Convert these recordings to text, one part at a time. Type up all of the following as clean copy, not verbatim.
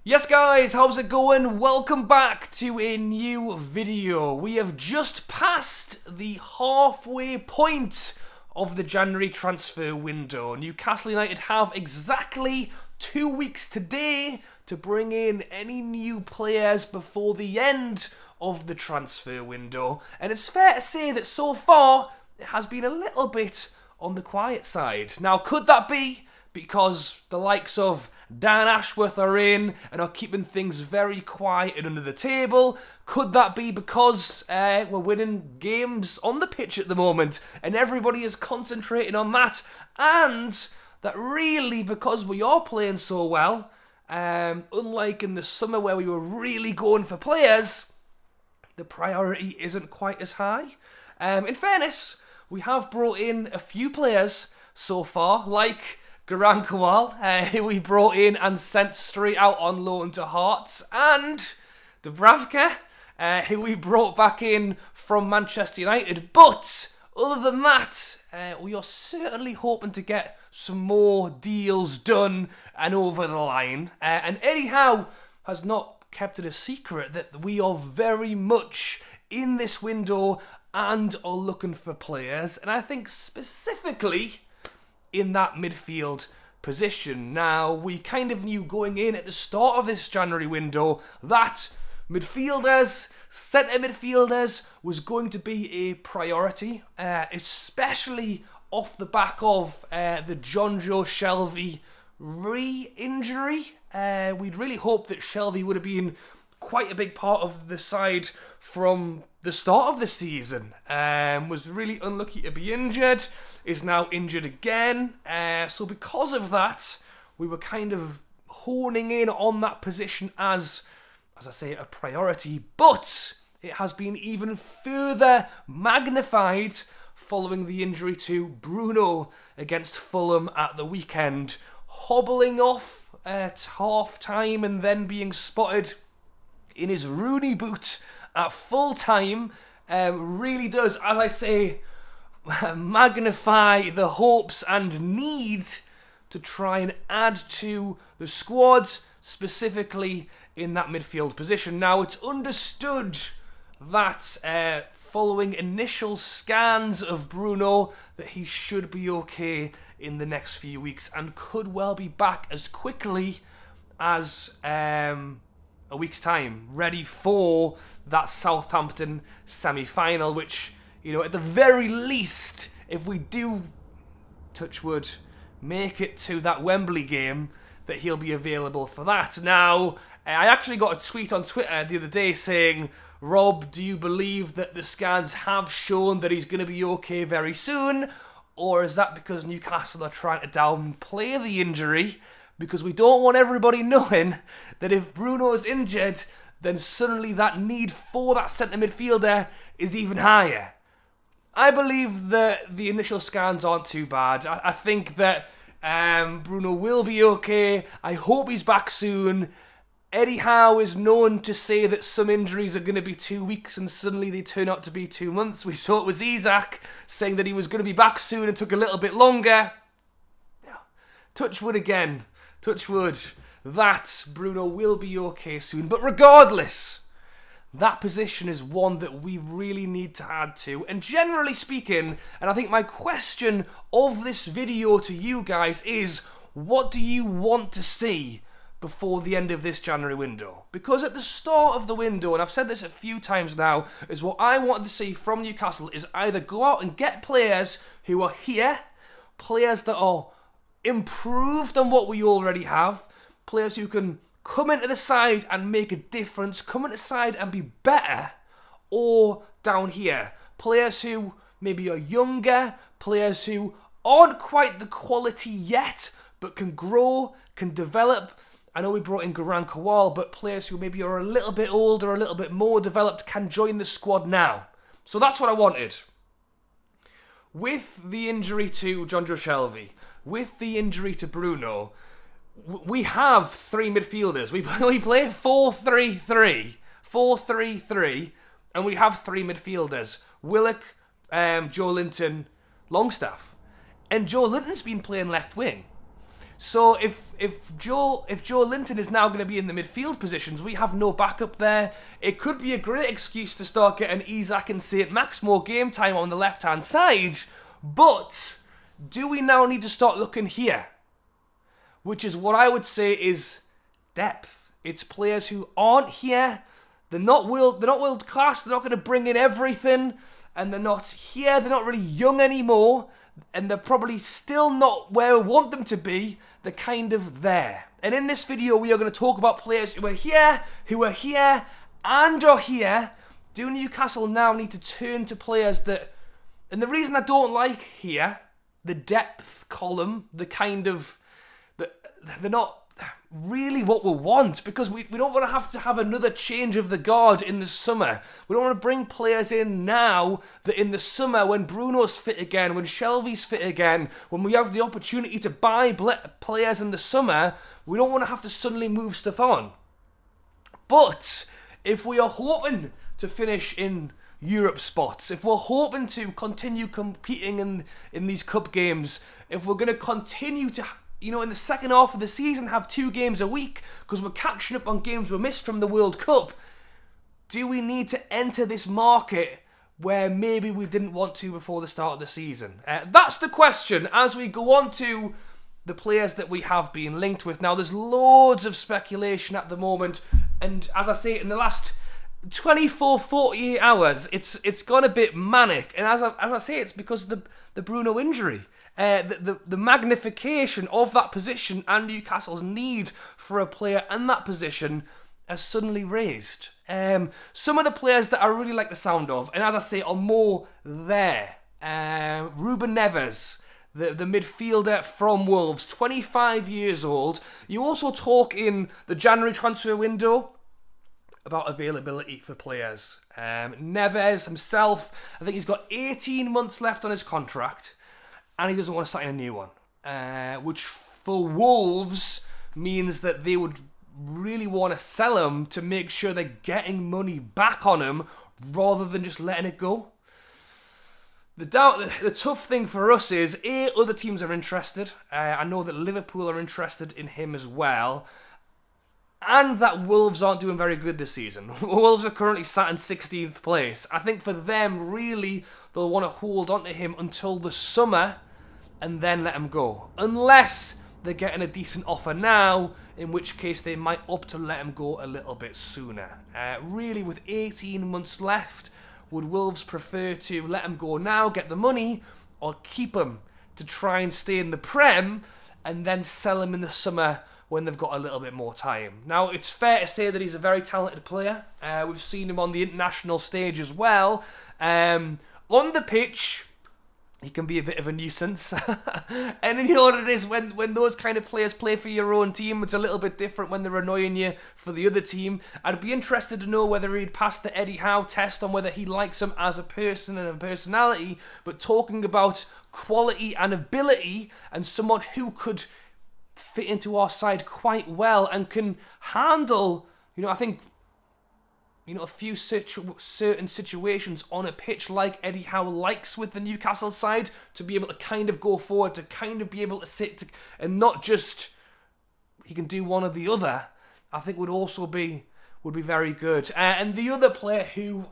Yes guys, how's it going? Welcome back to a new video. We have just passed the halfway point of the January transfer window. Newcastle United have exactly 2 weeks today to bring in any new players before the end of the transfer window. And it's fair to say that so far it has been a little bit on the quiet side. Now, could that be because the likes of Dan Ashworth are in and are keeping things very quiet and under the table? Could that be because we're winning games on the pitch at the moment and everybody is concentrating on that? And that really, because we are playing so well, unlike in the summer where we were really going for players, the priority isn't quite as high. In fairness, we have brought in a few players so far, like Garan Kowal, who we brought in and sent straight out on loan to Hearts, and Dubravka, who we brought back in from Manchester United. But other than that, we are certainly hoping to get some more deals done and over the line. And Eddie Howe has not kept it a secret that we are very much in this window and are looking for players. And I think specifically in that midfield position. Now, we kind of knew going in at the start of this January window that midfielders, centre midfielders, was going to be a priority, especially off the back of the Jonjo Shelvey re-injury. We'd really hoped that Shelvey would have been quite a big part of the side from the start of the season. Was really unlucky to be injured, is now injured again. So because of that, we were kind of honing in on that position as I say, a priority. But it has been even further magnified following the injury to Bruno against Fulham at the weekend. Hobbling off at half-time and then being spotted in his Rooney boot at full time really does, as I say, magnify the hopes and need to try and add to the squad, specifically in that midfield position. Now, it's understood that following initial scans of Bruno, that he should be okay in the next few weeks and could well be back as quickly as a week's time, ready for that Southampton semi-final, which, you know, at the very least, if we do, touch wood, make it to that Wembley game, that he'll be available for that. Now, I actually got a tweet on Twitter the other day saying, Rob, do you believe that the scans have shown that he's going to be okay very soon? Or is that because Newcastle are trying to downplay the injury? Because we don't want everybody knowing that if Bruno's injured, then suddenly that need for that centre midfielder is even higher. I believe that the initial scans aren't too bad. I think that Bruno will be okay. I hope he's back soon. Eddie Howe is known to say that some injuries are going to be 2 weeks and suddenly they turn out to be 2 months. We saw it with Isak saying that he was going to be back soon and took a little bit longer. Touch wood again. Touch wood, that Bruno will be okay soon. But regardless, that position is one that we really need to add to. And generally speaking, and I think my question of this video to you guys is, what do you want to see before the end of this January window? Because at the start of the window, and I've said this a few times now, is what I want to see from Newcastle is either go out and get players who are here, players that are improved on what we already have, players who can come into the side and make a difference, come into the side and be better, or down here, players who maybe are younger, players who aren't quite the quality yet, but can grow, can develop. I know we brought in Garan Kowal, but players who maybe are a little bit older, a little bit more developed, can join the squad now. So that's what I wanted. With the injury to Jonjo Shelvey, with the injury to Bruno, we have three midfielders. We play 4-3-3, 4-3-3, and we have three midfielders. Willock, Joe Linton, Longstaff. And Joe Linton's been playing left wing. So if Joe Linton is now going to be in the midfield positions, we have no backup there. It could be a great excuse to start getting Isak and St. Max more game time on the left-hand side. But do we now need to start looking here? Which is what I would say is depth. It's players who aren't here. They're not world class. They're not going to bring in everything, and they're not here. They're not really young anymore, and they're probably still not where we want them to be. They're kind of there. And in this video, we are going to talk about players who are here, and are here. Do Newcastle now need to turn to players that? And the reason I don't like here, the depth column, the kind of they're not really what we want, because we don't want to have another change of the guard in the summer. We don't want to bring players in now that in the summer, when Bruno's fit again, when Shelvey's fit again, when we have the opportunity to buy players in the summer, we don't want to have to suddenly move stuff on. But if we are hoping to finish in Europe spots, if we're hoping to continue competing in these cup games, if we're going to continue to, in the second half of the season, have 2 games a week because we're catching up on games we missed from the World Cup, do we need to enter this market where maybe we didn't want to before the start of the season? That's the question as we go on to the players that we have been linked with. Now, there's loads of speculation at the moment, and as I say, in the last 24, 48 hours, it's gone a bit manic, and as I say, it's because of the Bruno injury. The magnification of that position and Newcastle's need for a player in that position has suddenly raised. Some of the players that I really like the sound of, and as I say, are more there. Ruben Neves, the midfielder from Wolves, 25 years old. You also talk in the January transfer window about availability for players. Neves himself, I think he's got 18 months left on his contract, and he doesn't want to sign a new one, which for Wolves means that they would really want to sell him to make sure they're getting money back on him rather than just letting it go. The tough thing for us is, other teams are interested. I know that Liverpool are interested in him as well, and that Wolves aren't doing very good this season. Wolves are currently sat in 16th place. I think for them, really, they'll want to hold on to him until the summer and then let him go. Unless they're getting a decent offer now, in which case they might opt to let him go a little bit sooner. Really, with 18 months left, would Wolves prefer to let him go now, get the money, or keep him to try and stay in the Prem and then sell him in the summer when they've got a little bit more time? Now, it's fair to say that he's a very talented player. We've seen him on the international stage as well. On the pitch, he can be a bit of a nuisance. And you know what it is, when those kind of players play for your own team, it's a little bit different when they're annoying you for the other team. I'd be interested to know whether he'd pass the Eddie Howe test on whether he likes him as a person and a personality, but talking about quality and ability and someone who could fit into our side quite well and can handle, I think, a few certain situations on a pitch like Eddie Howe likes with the Newcastle side, to be able to kind of go forward, to kind of be able to sit, and not just he can do one or the other, I think would be very good. And the other player who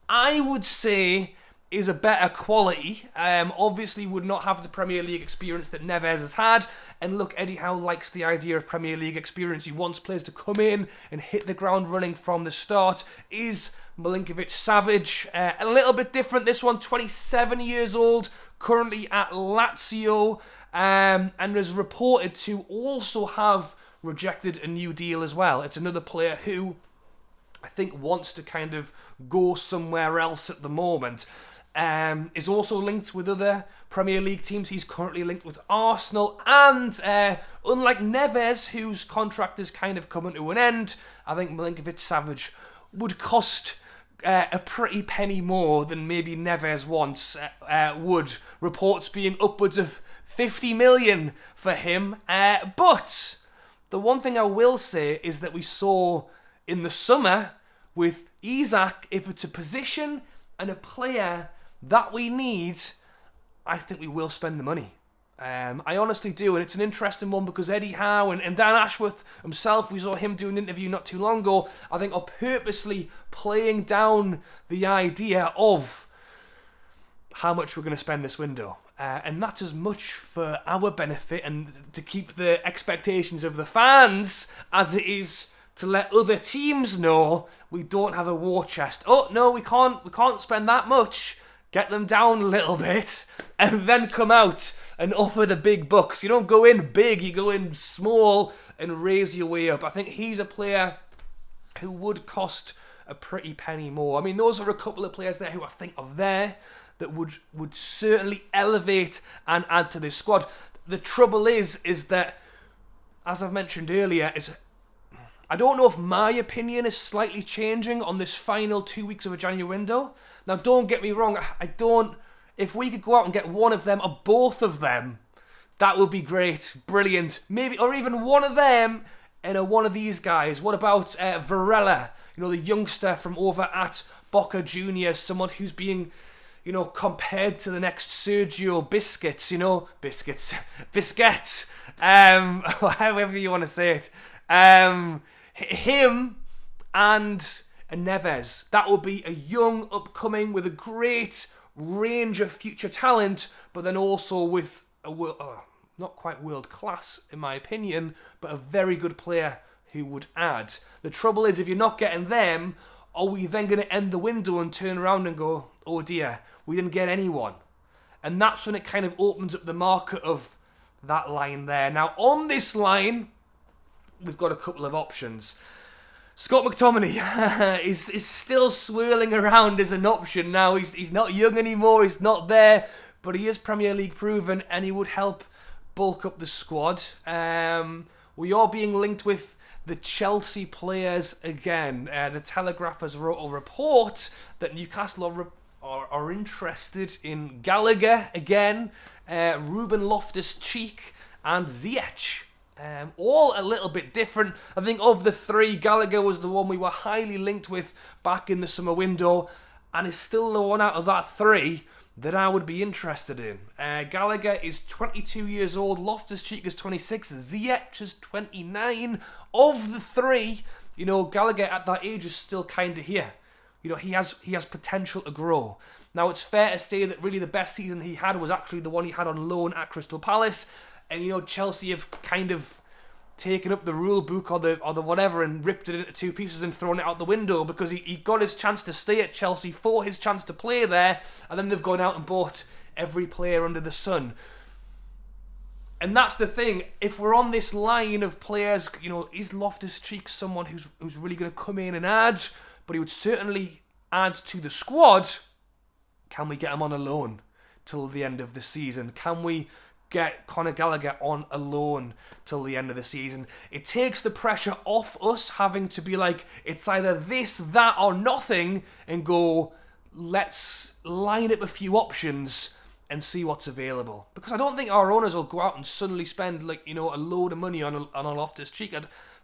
I would say is a better quality, obviously would not have the Premier League experience that Neves has had. And look, Eddie Howe likes the idea of Premier League experience. He wants players to come in and hit the ground running from the start. Is Milinkovic-Savic a little bit different? This one, 27 years old, currently at Lazio, and is reported to also have rejected a new deal as well. It's another player who I think wants to kind of go somewhere else at the moment. Is also linked with other Premier League teams. He's currently linked with Arsenal, and unlike Neves, whose contract is kind of coming to an end, I think Milinkovic-Savic would cost a pretty penny more than maybe Neves wants would. Reports being upwards of 50 million for him. But the one thing I will say is that we saw in the summer with Isak, if it's a position and a player that we need, I think we will spend the money. I honestly do, and it's an interesting one because Eddie Howe and Dan Ashworth himself, we saw him do an interview not too long ago, I think are purposely playing down the idea of how much we're going to spend this window. And that's as much for our benefit and to keep the expectations of the fans as it is to let other teams know we don't have a war chest. Oh, no, we can't spend that much. Get them down a little bit and then come out and offer the big bucks. You don't go in big, you go in small and raise your way up. I think he's a player who would cost a pretty penny more. I mean, those are a couple of players there who I think are there that would certainly elevate and add to this squad. The trouble is that, as I've mentioned earlier, I don't know if my opinion is slightly changing on this final 2 weeks of a January window. Now, don't get me wrong, if we could go out and get one of them or both of them, that would be great, brilliant. Maybe, or even one of them and one of these guys. What about Varela, the youngster from over at Boca Juniors, someone who's being, compared to the next Sergio Busquets, however you want to say it. Him and Neves. That will be a young upcoming with a great range of future talent, but then also with not quite world class in my opinion, but a very good player who would add. The trouble is, if you're not getting them, are we then going to end the window and turn around and go, oh dear, we didn't get anyone? And that's when it kind of opens up the market of that line there. Now, on this line, we've got a couple of options. Scott McTominay is still swirling around as an option now. He's not young anymore, he's not there, but he is Premier League proven and he would help bulk up the squad. We are being linked with the Chelsea players again. The Telegraph has wrote a report that Newcastle are interested in Gallagher again, Ruben Loftus-Cheek and Ziyech. All a little bit different. I think of the three, Gallagher was the one we were highly linked with back in the summer window and is still the one out of that three that I would be interested in. Gallagher is 22 years old, Loftus-Cheek is 26, Ziyech is 29. Of the three, Gallagher at that age is still kind of here. He has potential to grow. Now, it's fair to say that really the best season he had was actually the one he had on loan at Crystal Palace. And, Chelsea have kind of taken up the rule book or the whatever and ripped it into two pieces and thrown it out the window because he got his chance to stay at Chelsea for his chance to play there, and then they've gone out and bought every player under the sun. And that's the thing. If we're on this line of players, is Loftus-Cheek someone who's really going to come in and add, but he would certainly add to the squad? Can we get him on a loan till the end of the season? Can we get Conor Gallagher on a loan till the end of the season? It takes the pressure off us having to be like, it's either this, that, or nothing, and go, let's line up a few options and see what's available. Because I don't think our owners will go out and suddenly spend a load of money on a Loftus-Cheek.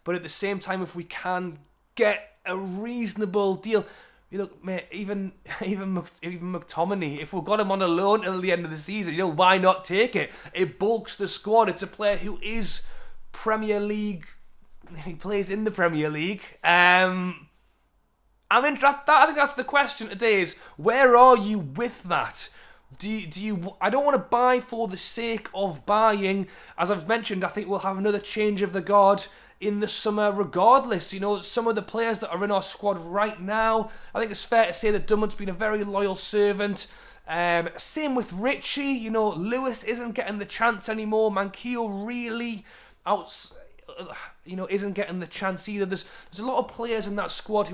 But at the same time, if we can get a reasonable deal, mate, even McTominay, if we've got him on a loan till the end of the season, why not take it? It bulks the squad. It's a player who is Premier League. He plays in the Premier League. I think that's the question today: is where are you with that? Do you? I don't want to buy for the sake of buying. As I've mentioned, I think we'll have another change of the guard in the summer regardless. Some of the players that are in our squad right now, I think it's fair to say that Dunmont's been a very loyal servant. Same with Richie. Lewis isn't getting the chance anymore. Manquillo really isn't getting the chance either. There's a lot of players in that squad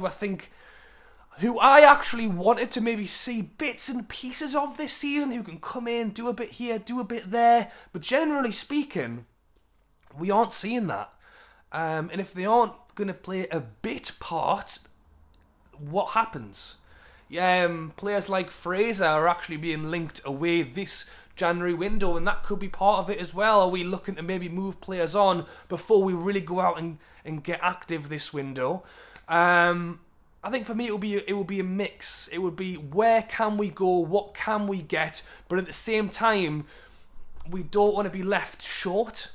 who I actually wanted to maybe see bits and pieces of this season, who can come in, do a bit here, do a bit there, but generally speaking, we aren't seeing that. And if they aren't going to play a bit part, what happens? Players like Fraser are actually being linked away this January window, and that could be part of it as well. Are we looking to maybe move players on before we really go out and get active this window? I think for me it will be a mix. It would be, where can we go, what can we get, but at the same time, we don't want to be left short.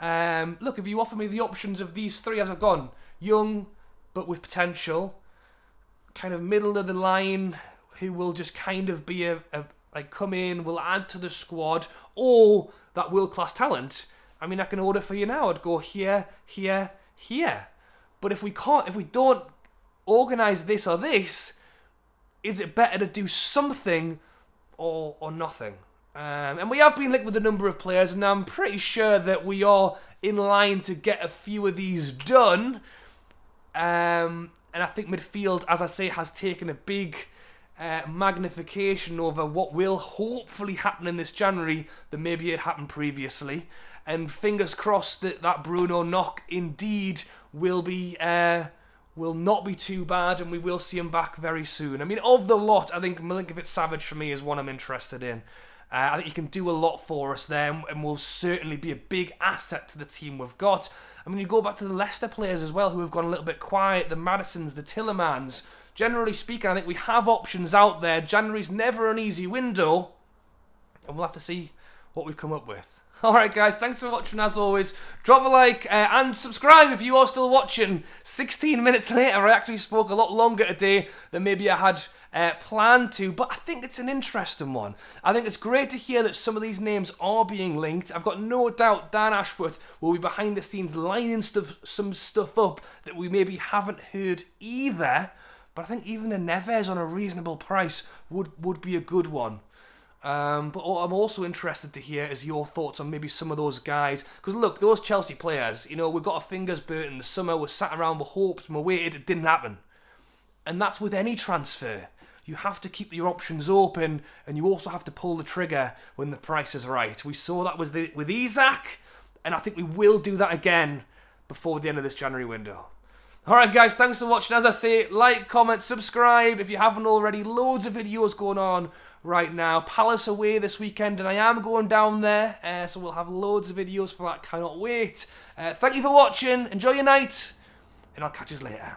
Look, if you offer me the options of these three, as I've gone, young but with potential, kind of middle of the line, who will just kind of be like come in, will add to the squad, or that world-class talent. I mean, I can order for you now. I'd go here, here, here. But if we don't organise this or this, is it better to do something or nothing? And we have been linked with a number of players, and I'm pretty sure that we are in line to get a few of these done. And I think midfield, as I say, has taken a big magnification over what will hopefully happen in this January than maybe it happened previously. And fingers crossed that Bruno knock indeed will not be too bad, and we will see him back very soon. I mean, of the lot, I think Milinkovic-Savic for me is one I'm interested in. I think he can do a lot for us there, and will certainly be a big asset to the team we've got. I mean, you go back to the Leicester players as well, who have gone a little bit quiet, the Madisons, the Tillemans. Generally speaking, I think we have options out there. January's never an easy window, and we'll have to see what we come up with. Alright guys, thanks for watching as always. Drop a like and subscribe if you are still watching. 16 minutes later, I actually spoke a lot longer today than maybe I had planned to, but I think it's an interesting one. I think it's great to hear that some of these names are being linked. I've got no doubt Dan Ashworth will be behind the scenes lining some stuff up that we maybe haven't heard either, but I think even a Neves on a reasonable price would be a good one. But what I'm also interested to hear is your thoughts on maybe some of those guys. Because look, those Chelsea players, you know, we've got our fingers burnt in the summer, we sat around, we hoped, we waited, it didn't happen. And that's with any transfer. You have to keep your options open, and you also have to pull the trigger when the price is right. We saw that with Isak, and I think we will do that again before the end of this January window. Alright guys, thanks for watching. As I say, like, comment, subscribe if you haven't already. Loads of videos going on right now. Palace away this weekend, and I am going down there, so we'll have loads of videos for that. Cannot wait. Thank you for watching. Enjoy your night, and I'll catch you later.